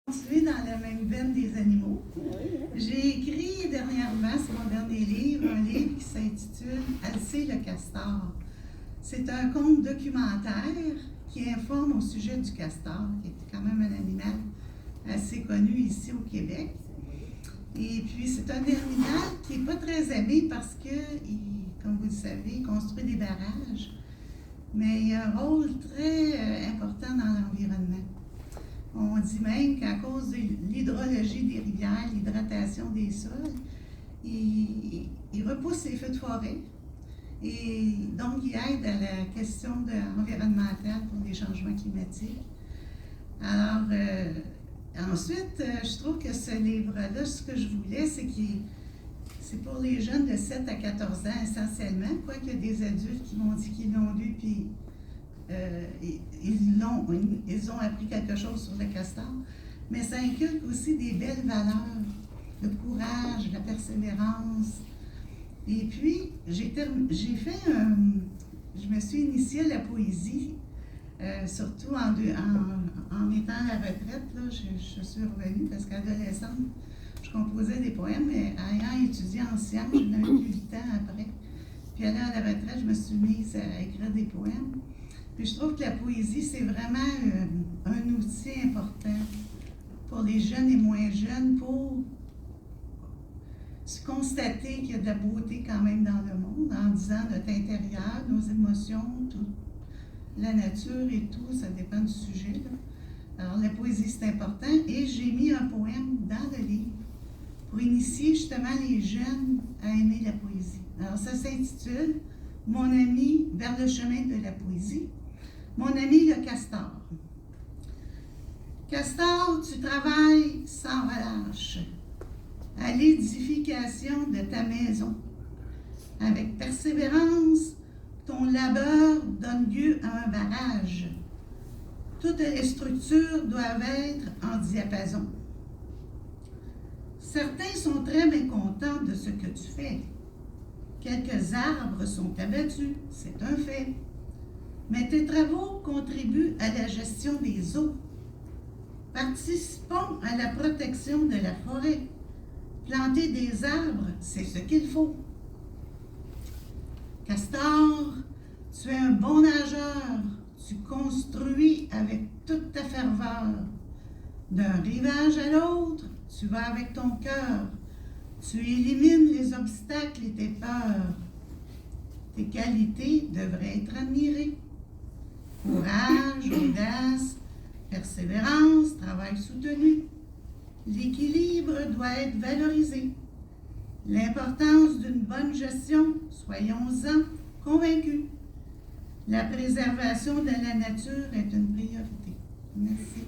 Continuer dans la même veine des animaux. J'ai écrit dernièrement, sur mon dernier livre, un livre qui s'intitule Alcée le castor. C'est un conte documentaire qui informe au sujet du castor, qui est quand même un animal assez connu ici au Québec. Et puis, c'est un animal qui n'est pas très aimé parce que, comme vous le savez, il construit des barrages, mais il a un rôle très important dans l'environnement. On dit même qu'à cause de l'hydrologie des rivières, l'hydratation des sols, il repousse les feux de forêt. Et donc, il aide à la question environnementale pour les changements climatiques. Alors, ensuite, je trouve que ce livre-là, ce que je voulais, c'est pour les jeunes de 7 à 14 ans essentiellement, quoique y a des adultes qui m'ont dit qu'ils l'ont lu, puis ils ont appris quelque chose sur le castor, mais ça inculque aussi des belles valeurs, le courage, la persévérance. Et puis, je me suis initiée à la poésie, surtout en étant à la retraite. Là, je suis revenue parce qu'adolescente, je composais des poèmes, mais ayant étudié en sciences, je n'avais plus 8 ans après. Puis à la retraite, je me suis mise à écrire des poèmes. Puis je trouve que la poésie, c'est vraiment un outil important pour les jeunes et moins jeunes pour se constater qu'il y a de la beauté quand même dans le monde, en disant notre intérieur, nos émotions, tout, la nature et tout, ça dépend du sujet, là. Alors la poésie, c'est important, et j'ai mis un poème dans le livre pour initier justement les jeunes à aimer la poésie. Alors ça s'intitule « Mon ami vers le chemin de la poésie ». Mon ami le castor. Castor, tu travailles sans relâche à l'édification de ta maison. Avec persévérance, ton labeur donne lieu à un barrage. Toutes les structures doivent être en diapason. Certains sont très mécontents de ce que tu fais. Quelques arbres sont abattus, c'est un fait. Mais tes travaux contribuent à la gestion des eaux. Participons à la protection de la forêt. Planter des arbres, c'est ce qu'il faut. Castor, tu es un bon nageur. Tu construis avec toute ta ferveur. D'un rivage à l'autre, tu vas avec ton cœur. Tu élimines les obstacles et tes peurs. Tes qualités devraient être admirées. Courage, audace, persévérance, travail soutenu. L'équilibre doit être valorisé. L'importance d'une bonne gestion, soyons-en convaincus. La préservation de la nature est une priorité. Merci.